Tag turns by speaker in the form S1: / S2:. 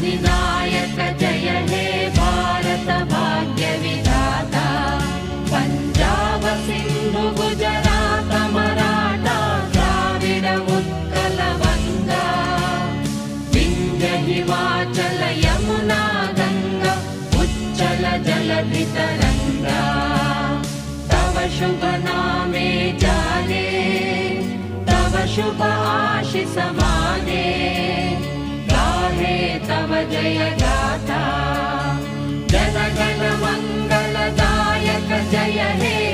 S1: अधिनायक जय हे भारत भाग्य विधाता पंजाब सिंधु गुजरात मराठा द्राविड उत्कल बंगा विंध्य हिमाचल यमुना गंगा उच्चल जलधि तरंगा तव शुभ नामे जाने तव शुभ आशीष माने गाहे तव जय गाथा जन गण मंगलदायक जय हे